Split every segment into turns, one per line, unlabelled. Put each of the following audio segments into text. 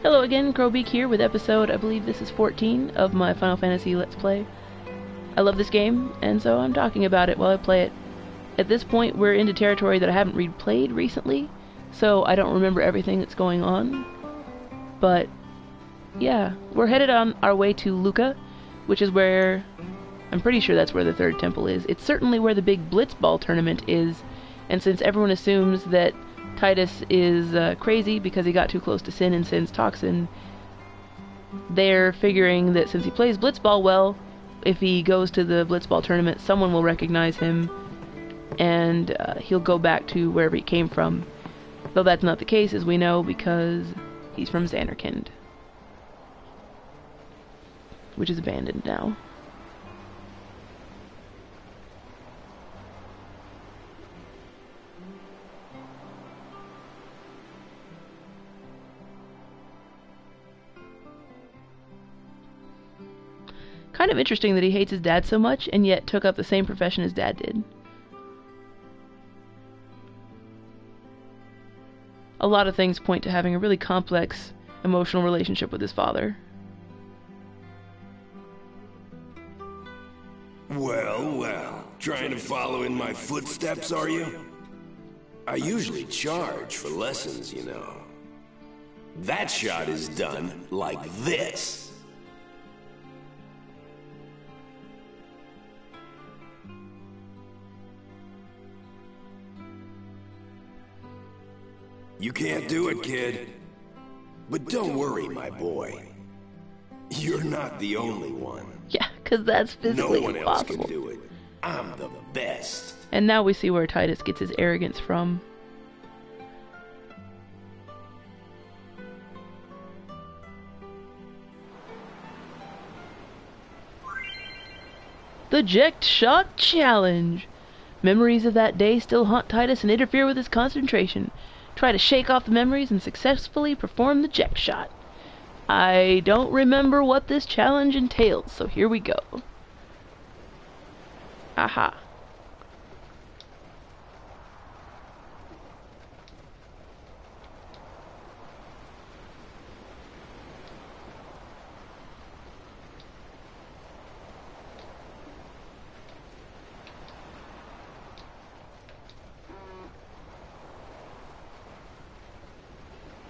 Hello again, Crowbeak here with episode, I believe this is 14 of my Final Fantasy Let's Play. I love this game, and so I'm talking about it while I play it. At this point, we're into territory that I haven't replayed recently, so I don't remember everything that's going on. But, yeah, we're headed on our way to Lucca, which is where, I'm pretty sure that's where the third temple is. It's certainly where the big Blitzball tournament is, and since everyone assumes that Titus is crazy because he got too close to Sin and Sin's toxin, they're figuring that since he plays Blitzball well, if he goes to the Blitzball tournament, someone will recognize him, and he'll go back to wherever he came from. Though that's not the case, as we know, because he's from Zanarkand, which is abandoned now. Kind of interesting that he hates his dad so much, and yet took up the same profession his dad did. A lot of things point to having a really complex emotional relationship with his father.
Well, trying to follow in my footsteps, are you? I usually charge for lessons, you know. That shot is done like this. You can't do it, kid. But don't worry, my boy. You're not the only one.
Yeah, because that's physically impossible.
No one else can do it. I'm the best.
And now we see where Titus gets his arrogance from. The Eject Shot Challenge! Memories of that day still haunt Titus and interfere with his concentration. Try to shake off the memories and successfully perform the eject shot. I don't remember what this challenge entails, so here we go. Aha.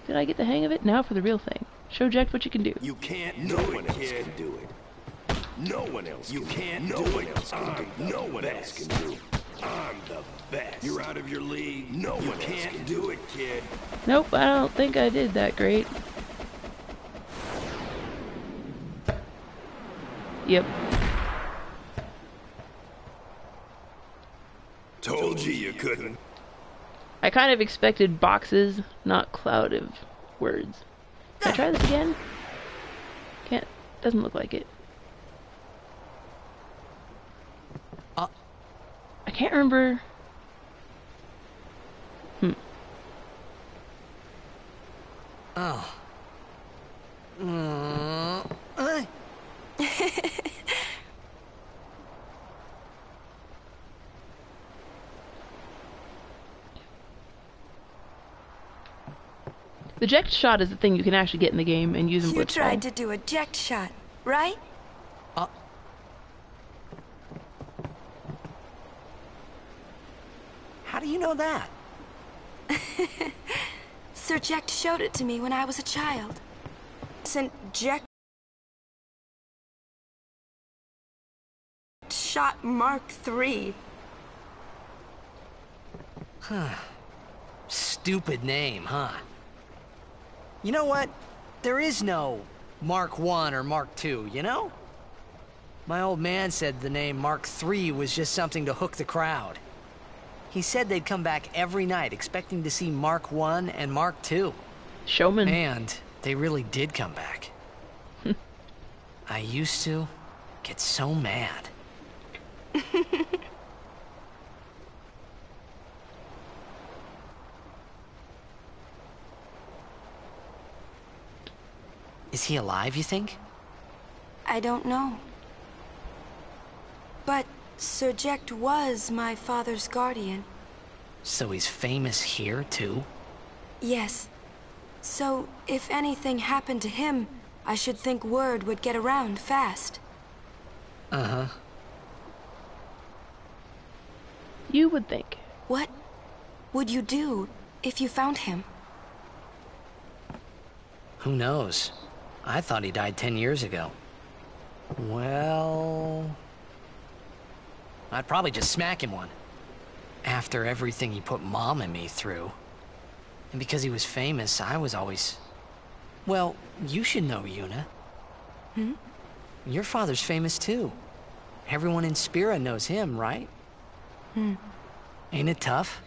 Did I get the hang of it? Now for the real thing. Show Jack what you can do.
You can't do it, kid. Do it. No one else. You can't do it. No one else can do it. I'm the best. You're out of your league. No one can't do it, kid.
Nope, I don't think I did that great. Yep.
Told you couldn't.
I kind of expected boxes, not cloud of words. Can I try this again? Can't. Doesn't look like it. I can't remember.
Oh.
The eject shot is the thing you can actually get in the game and use in Blitzball.
You tried to do a eject shot, right?
How do you know that?
Sir Jekt showed it to me when I was a child. St. Jekt shot Mark III.
Stupid name, huh? You know what? There is no Mark I or Mark II, you know? My old man said the name Mark III was just something to hook the crowd. He said they'd come back every night expecting to see Mark I and Mark II.
Showman.
And they really did come back. I used to get so mad. Is he alive, you think?
I don't know. But Sir Jekt was my father's guardian.
So he's famous here, too?
Yes. So, if anything happened to him, I should think word would get around fast.
Uh-huh.
You would think.
What would you do if you found him?
Who knows? I thought he died 10 years ago. Well... I'd probably just smack him one. After everything he put Mom and me through. And because he was famous, I was always... Well, you should know, Yuna.
Hmm?
Your father's famous too. Everyone in Spira knows him, right? Ain't it tough?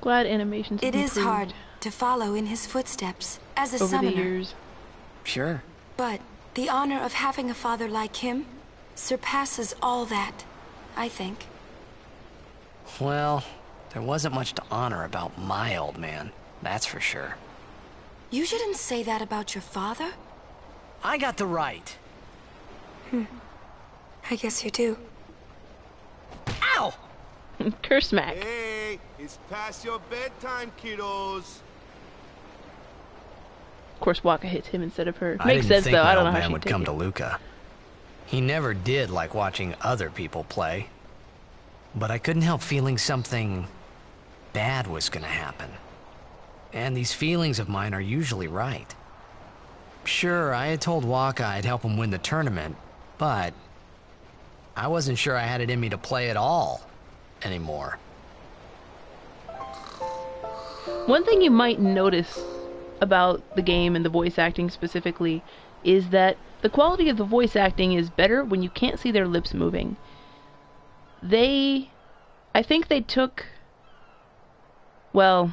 Glad animations have
It is
improved
hard to follow in his footsteps as a
over
summoner.
the years.
Sure.
But the honor of having a father like him surpasses all that, I think.
Well, there wasn't much to honor about my old man, that's for sure.
You shouldn't say that about your father.
I got the right.
I guess you do.
Ow!
Curse smack.
Hey, it's past your bedtime, kiddos.
Of course, Waka hits him instead of her.
I
Makes
didn't
sense
think
though.
my
I don't know
old
how
man
she
would
take
come
it.
to Luca. He never did like watching other people play. But I couldn't help feeling something bad was gonna happen. And these feelings of mine are usually right. Sure, I had told Waka I'd help him win the tournament, but I wasn't sure I had it in me to play at all anymore.
One thing you might notice about the game and the voice acting specifically is that the quality of the voice acting is better when you can't see their lips moving. I think they took, well,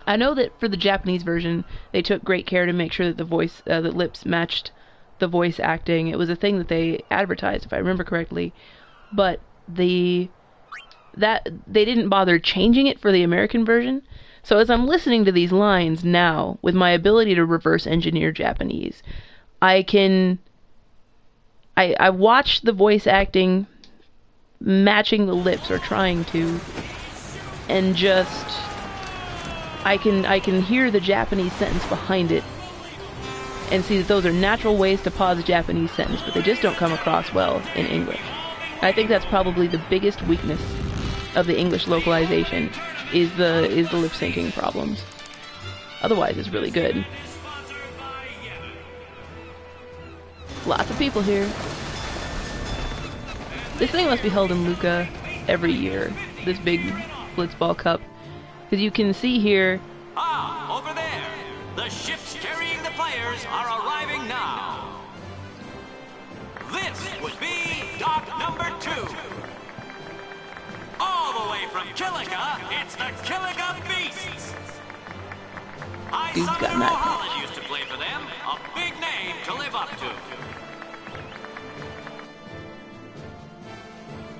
I know that for the Japanese version, they took great care to make sure that the lips matched the voice acting. It was a thing that they advertised, if I remember correctly, but they didn't bother changing it for the American version. So as I'm listening to these lines now, with my ability to reverse engineer Japanese, I watch the voice acting matching the lips, or trying to, and just I can hear the Japanese sentence behind it and see that those are natural ways to pause a Japanese sentence, but they just don't come across well in English. I think that's probably the biggest weakness of the English localization is the lip syncing problems. Otherwise, it's really good. Lots of people here. This thing must be held in Lucca every year, this big Blitzball Cup. Because you can see here...
Ah, over there! The ships carrying the players are arriving now. This would be dock number 2. All the way from Killica, it's the Killica Beasts.
Dude's got
Sumner
knife.
O'Holland used to play for them, a big name to live up to.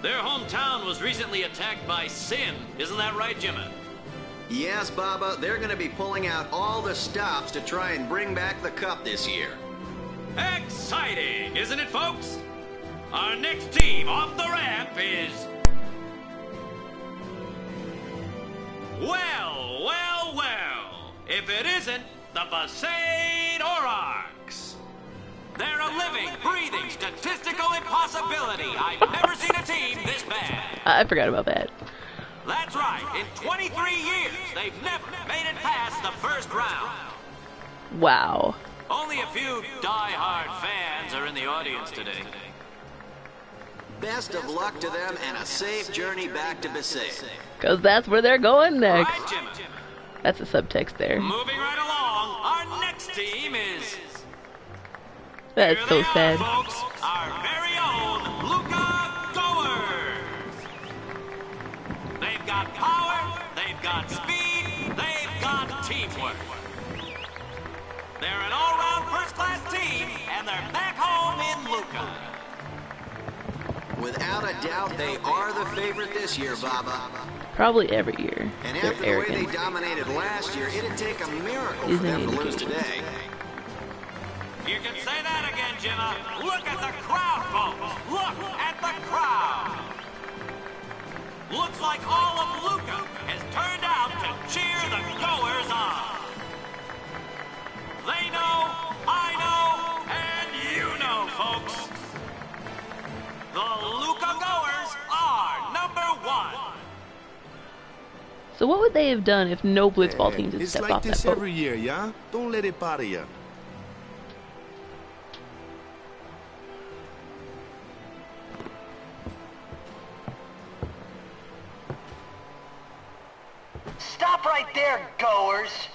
Their hometown was recently attacked by Sin. Isn't that right, Jimmy?
Yes, Baba, they're going to be pulling out all the stops to try and bring back the cup this year.
Exciting, isn't it, folks? Our next team off the ramp is... Well, well, well. If it isn't the Besaid Aurochs. They're a living, breathing, statistical impossibility. I've never seen a team this bad.
I forgot about that.
That's right. In 23 years, they've never made it past the first round.
Wow.
Only a few die-hard fans are in the audience today.
Best of luck to them and a safe journey back to Besaid.
Because that's where they're going next.
Right, Jimmy?
That's a subtext there.
Moving right along, our next team is...
That's
Here
so
they are,
sad.
folks. Our very own Luca Goers. They've got power, they've got speed, they've got teamwork. They're an all-round first-class team, and they're back home in Luca.
Without a doubt, they are the favorite this year, Baba.
Probably every year.
And
They're
after the way
arrogant.
they dominated last year, it'd take a miracle
Isn't
for them
it
to lose
indicated?
today.
You can say that again, Jimma. Look at the crowd, folks. Look at the crowd. Looks like all of Luca has turned out to cheer the Goers on.
So what would they have done if no blitzball teams had
It's
stepped
like
off that
this
boat?
every year, yeah? Don't let it bother you.
Stop right there, goers.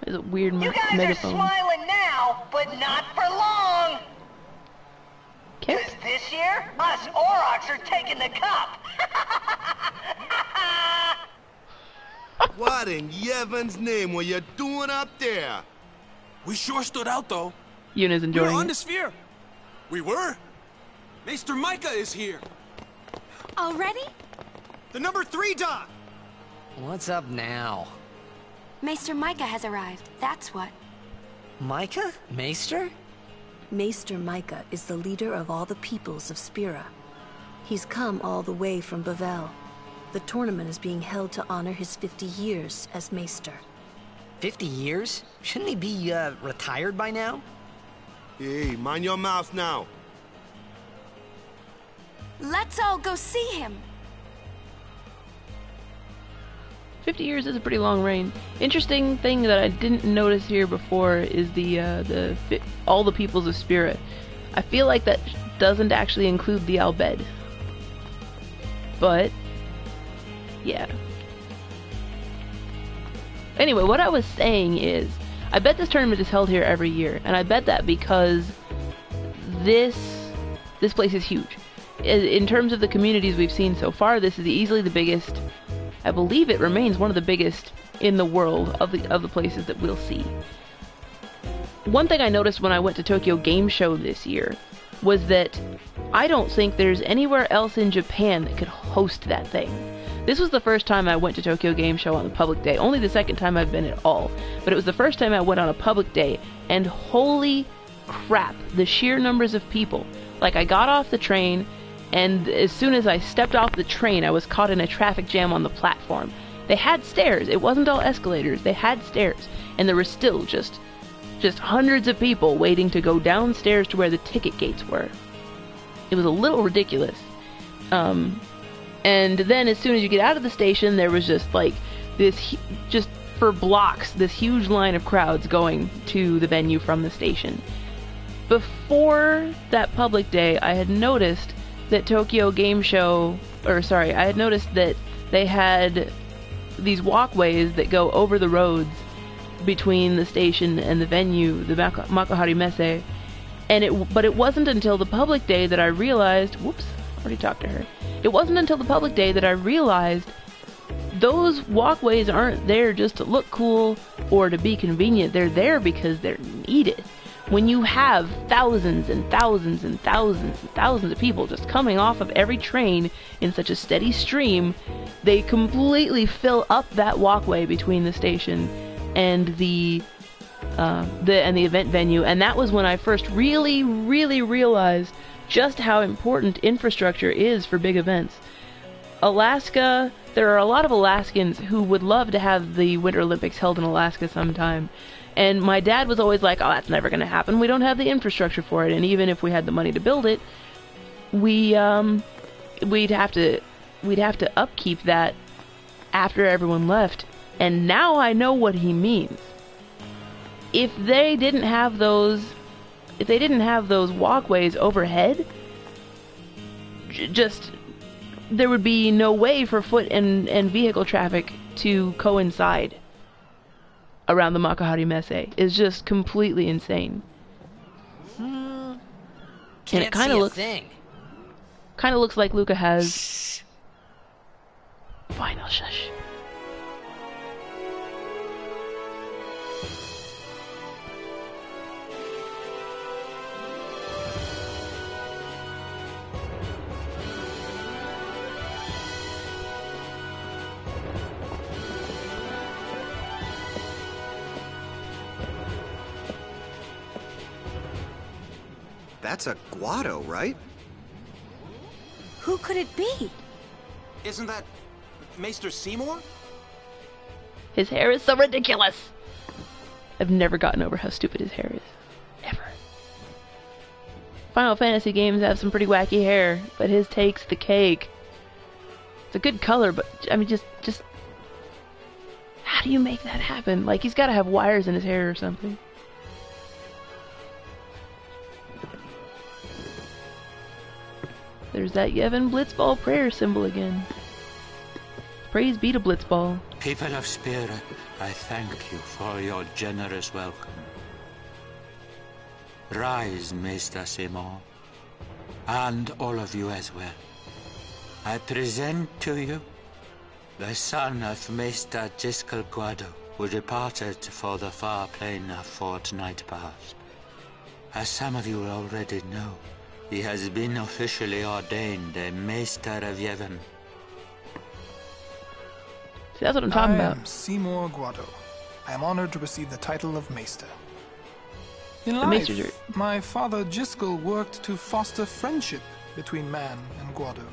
There's a weird
You guys
megaphone.
are smiling now, but not for long.
Okay.
Because this year, us Aurochs are taking the cup.
What in Yevon's name were you doing up there?
We sure stood out, though.
Yuna's
We were
enjoying
on
it.
the sphere. We were. Maester Micah is here.
Already?
The number 3 doc.
What's up now?
Maester Micah has arrived, that's what.
Micah? Maester?
Maester Micah is the leader of all the peoples of Spira. He's come all the way from Bavel. The tournament is being held to honor his 50 years as Maester.
50 years? Shouldn't he be, retired by now?
Hey, mind your mouth now.
Let's all go see him.
50 years is a pretty long reign. Interesting thing that I didn't notice here before is all the peoples of Spirit. I feel like that doesn't actually include the Albed. But yeah. Anyway, what I was saying is, I bet this tournament is held here every year, and I bet that because this place is huge. In terms of the communities we've seen so far, this is easily the biggest. I believe it remains one of the biggest in the world of the places that we'll see. One thing I noticed when I went to Tokyo Game Show this year was that I don't think there's anywhere else in Japan that could host that thing. This was the first time I went to Tokyo Game Show on a public day, only the second time I've been at all, but it was the first time I went on a public day, and holy crap, the sheer numbers of people. Like, I got off the train, and as soon as I stepped off the train, I was caught in a traffic jam on the platform. They had stairs, it wasn't all escalators, they had stairs, and there were still just hundreds of people waiting to go downstairs to where the ticket gates were. It was a little ridiculous. And then as soon as you get out of the station, there was just like this, just for blocks, this huge line of crowds going to the venue from the station. Before that public day, I had noticed that Tokyo Game Show, I had noticed that they had these walkways that go over the roads between the station and the venue, the Makuhari Messe, but it wasn't until the public day that I realized, whoops, already talked to her. It wasn't until the public day that I realized those walkways aren't there just to look cool or to be convenient. They're there because they're needed. When you have thousands and thousands and thousands and thousands of people just coming off of every train in such a steady stream, they completely fill up that walkway between the station and the event venue. And that was when I first really realized just how important infrastructure is for big events. Alaska, there are a lot of Alaskans who would love to have the Winter Olympics held in Alaska sometime. And my dad was always like, oh, that's never going to happen. We don't have the infrastructure for it. And even if we had the money to build it, we'd have to upkeep that after everyone left. And now I know what he means. If they didn't have those walkways overhead, there would be no way for foot and vehicle traffic to coincide around the Makuhari Messe. It's just completely insane.
Can't
And it kind of looks like Luca has final shush.
That's a Guado, right?
Who could it be?
Isn't that Maester Seymour?
His hair is so ridiculous. I've never gotten over how stupid his hair is. Ever. Final Fantasy games have some pretty wacky hair, but his takes the cake. It's a good color, but I mean, just how do you make that happen? Like, he's got to have wires in his hair or something. There's that Yevon Blitzball prayer symbol again. Praise be to Blitzball.
People of Spirit, I thank you for your generous welcome. Rise, Maester Seymour, and all of you as well. I present to you the son of Maester Jiskel Guado, who departed for the far plain a fortnight past. As some of you already know, he has been officially ordained a Maester of Yevon.
See, that's what I'm talking about.
I am Seymour Guado. I am honored to receive the title of Maester. In life, my father Jiskel worked to foster friendship between man and Guado.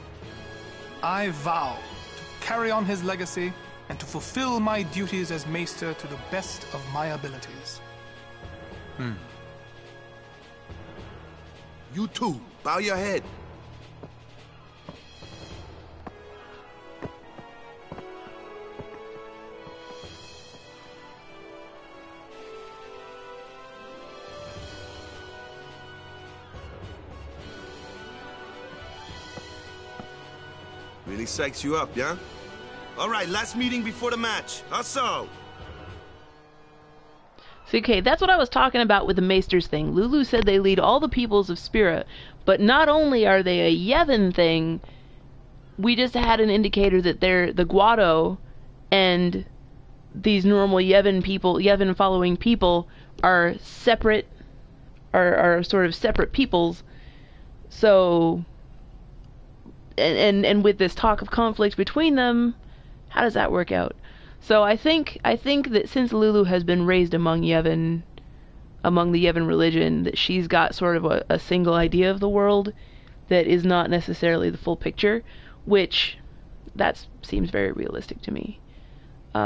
I vow to carry on his legacy and to fulfill my duties as Maester to the best of my abilities.
You too. Bow your head. Really psychs you up, yeah? All right, last meeting before the match. How so?
So, okay, that's what I was talking about with the Maesters thing. Lulu said they lead all the peoples of Spira, but not only are they a Yevon thing, we just had an indicator that they're the Guado, and these normal Yevon people, Yevon following people, are separate, are sort of separate peoples. So, and with this talk of conflict between them, how does that work out? So I think that since Lulu has been raised among Yevon, among the Yevon religion, that she's got sort of a single idea of the world that is not necessarily the full picture, which that seems very realistic to me. Do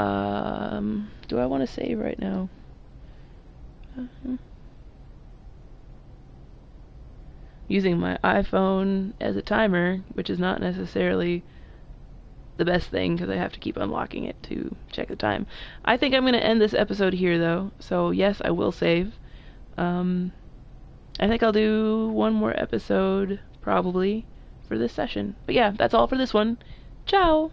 I want to save right now? Using my iPhone as a timer, which is not necessarily the best thing because I have to keep unlocking it to check the time. I think I'm going to end this episode here though, so yes, I will save. I think I'll do one more episode probably for this session. But yeah, that's all for this one. Ciao!